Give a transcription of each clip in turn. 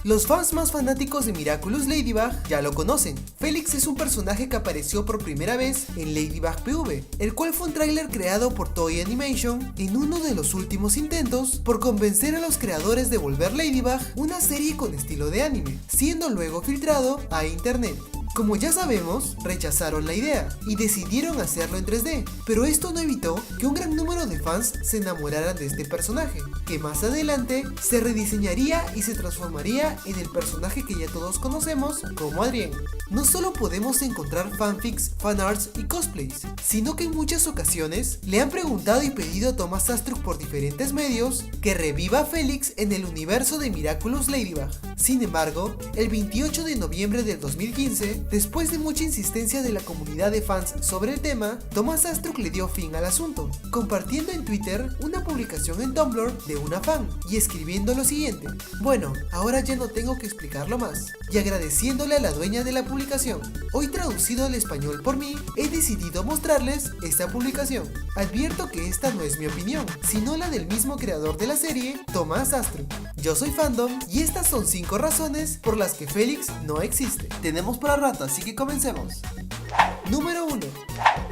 Los fans más fanáticos de Miraculous Ladybug ya lo conocen. Felix es un personaje que apareció por primera vez en Ladybug PV, el cual fue un tráiler creado por Toei Animation en uno de los últimos intentos por convencer a los creadores de volver Ladybug una serie con estilo de anime, siendo luego filtrado a internet. Como ya sabemos, rechazaron la idea y decidieron hacerlo en 3D, pero esto no evitó que un gran número de fans se enamoraran de este personaje, que más adelante se rediseñaría y se transformaría en el personaje que ya todos conocemos como Adrien. No solo podemos encontrar fanfics, fanarts y cosplays, sino que en muchas ocasiones le han preguntado y pedido a Thomas Astruc por diferentes medios que reviva a Felix en el universo de Miraculous Ladybug. Sin embargo, el 28 de noviembre del 2015, después de mucha insistencia de la comunidad de fans sobre el tema, Thomas Astruc le dio fin al asunto, compartiendo en Twitter una publicación en Tumblr de una fan y escribiendo lo siguiente: bueno, ahora ya no tengo que explicarlo más, y agradeciéndole a la dueña de la publicación. Hoy, traducido al español por mí, he decidido mostrarles esta publicación. Advierto que esta no es mi opinión, sino la del mismo creador de la serie, Thomas Astruc. Yo soy Fandom y estas son 5 razones por las que Felix no existe. Tenemos para rato, así que comencemos. Número 1.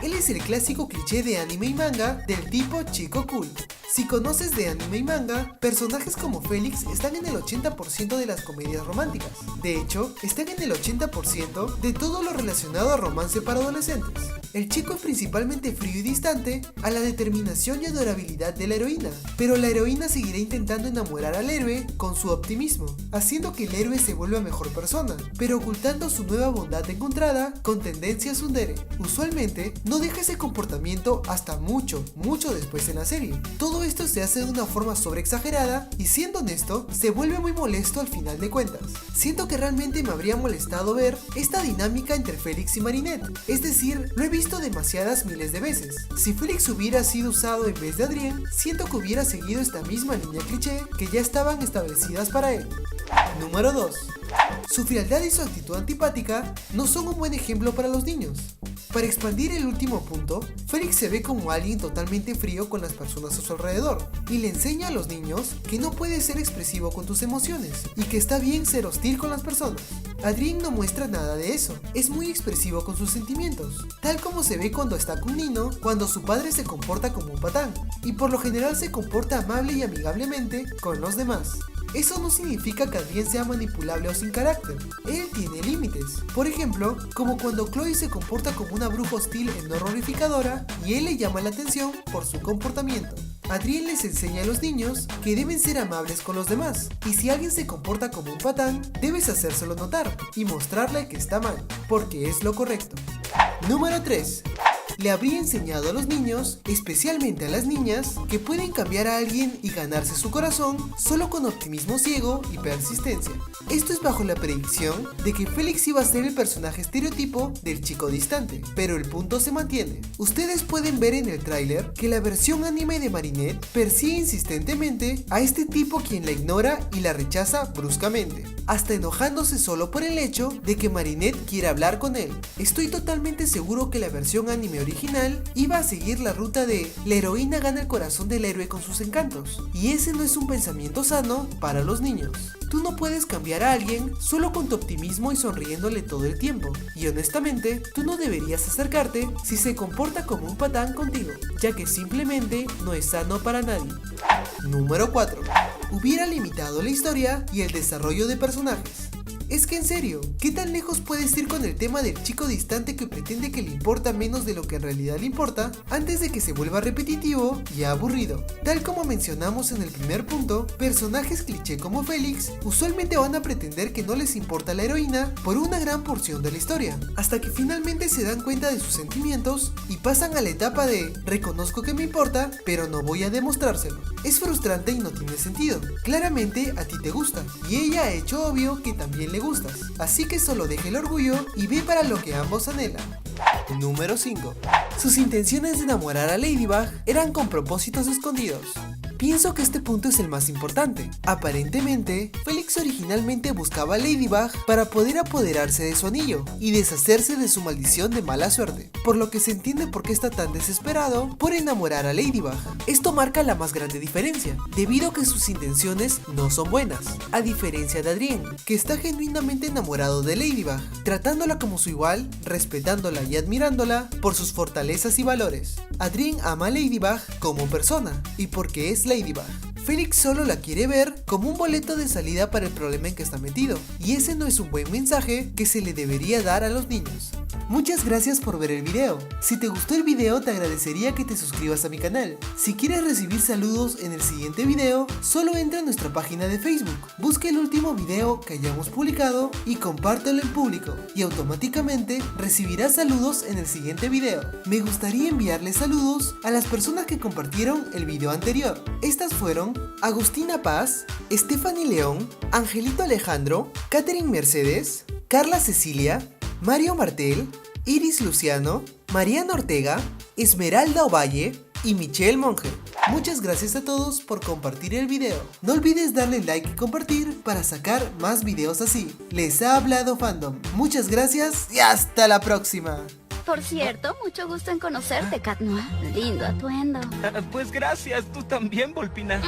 Él es el clásico cliché de anime y manga del tipo chico cool. Si conoces de anime y manga, personajes como Felix están en el 80% de las comedias románticas. De hecho, están en el 80% de todo lo relacionado a romance para adolescentes. El chico es principalmente frío y distante a la determinación y adorabilidad de la heroína, pero la heroína seguirá intentando enamorar al héroe con su optimismo, haciendo que el héroe se vuelva mejor persona, pero ocultando su nueva bondad encontrada con tendencia tsundere. Usualmente no deja ese comportamiento hasta mucho después en la serie. Todo esto se hace de una forma sobreexagerada y, siendo honesto, se vuelve muy molesto al final de cuentas. Siento que realmente me habría molestado ver esta dinámica entre Felix y Marinette, es decir, lo he visto demasiadas miles de veces. Si Felix hubiera sido usado en vez de Adrien, siento que hubiera seguido esta misma línea cliché que ya estaban establecidas para él. Número 2. Su frialdad y su actitud antipática no son un buen ejemplo para los niños. Para expandir el último punto, Felix se ve como alguien totalmente frío con las personas a su alrededor y le enseña a los niños que no puedes ser expresivo con tus emociones y que está bien ser hostil con las personas. Adrien no muestra nada de eso, es muy expresivo con sus sentimientos, tal como se ve cuando está con Nino, cuando su padre se comporta como un patán y por lo general se comporta amable y amigablemente con los demás. Eso no significa que Adrien sea manipulable o sin carácter, él tiene límites. Por ejemplo, como cuando Chloe se comporta como una bruja hostil e horrorificadora y él le llama la atención por su comportamiento. Adrien les enseña a los niños que deben ser amables con los demás, y si alguien se comporta como un patán, debes hacérselo notar y mostrarle que está mal, porque es lo correcto. Número 3. Le habría enseñado a los niños, especialmente a las niñas, que pueden cambiar a alguien y ganarse su corazón solo con optimismo ciego y persistencia. Esto es bajo la predicción de que Felix iba a ser el personaje estereotipo del chico distante, pero el punto se mantiene. Ustedes pueden ver en el tráiler que la versión anime de Marinette persigue insistentemente a este tipo, quien la ignora y la rechaza bruscamente, hasta enojándose solo por el hecho de que Marinette quiera hablar con él. Estoy totalmente seguro que la versión anime original iba a seguir la ruta de la heroína gana el corazón del héroe con sus encantos, y ese no es un pensamiento sano para los niños. Tú no puedes cambiar a alguien solo con tu optimismo y sonriéndole todo el tiempo, y honestamente tú no deberías acercarte si se comporta como un patán contigo, ya que simplemente no es sano para nadie. Número 4. Hubiera limitado la historia y el desarrollo de personajes. Es que en serio, ¿qué tan lejos puedes ir con el tema del chico distante que pretende que le importa menos de lo que en realidad le importa antes de que se vuelva repetitivo y aburrido? Tal como mencionamos en el primer punto, personajes cliché como Felix usualmente van a pretender que no les importa la heroína por una gran porción de la historia, hasta que finalmente se dan cuenta de sus sentimientos y pasan a la etapa de reconozco que me importa, pero no voy a demostrárselo. Es frustrante y no tiene sentido. Claramente a ti te gusta y ella ha hecho obvio que también le gustas, así que solo deja el orgullo y ve para lo que ambos anhelan. Número 5. Sus intenciones de enamorar a Ladybug eran con propósitos escondidos. Pienso que este punto es el más importante. Aparentemente, Félix originalmente buscaba a Ladybug para poder apoderarse de su anillo y deshacerse de su maldición de mala suerte, por lo que se entiende por qué está tan desesperado por enamorar a Ladybug. Esto marca la más grande diferencia, debido a que sus intenciones no son buenas, a diferencia de Adrien, que está genuinamente enamorado de Ladybug, tratándola como su igual, respetándola y admirándola por sus fortalezas y valores. Adrien ama a Ladybug como persona y porque es Ladybug. Félix solo la quiere ver como un boleto de salida para el problema en que está metido, y ese no es un buen mensaje que se le debería dar a los niños. Muchas gracias por ver el video. Si te gustó el video, te agradecería que te suscribas a mi canal. Si quieres recibir saludos en el siguiente video, solo entra a nuestra página de Facebook, busca el último video que hayamos publicado y compártelo en público, y automáticamente recibirás saludos en el siguiente video. Me gustaría enviarles saludos a las personas que compartieron el video anterior. Estas fueron Agustina Paz, Stephanie León, Angelito Alejandro, Catherine Mercedes, Carla Cecilia, Mario Martel, Iris Luciano, Mariana Ortega, Esmeralda Ovalle y Michelle Monge. Muchas gracias a todos por compartir el video. No olvides darle like y compartir para sacar más videos así. Les ha hablado Fandom. Muchas gracias y hasta la próxima. Por cierto, mucho gusto en conocerte, Cat Noir. Lindo atuendo. Pues gracias, tú también, Volpina.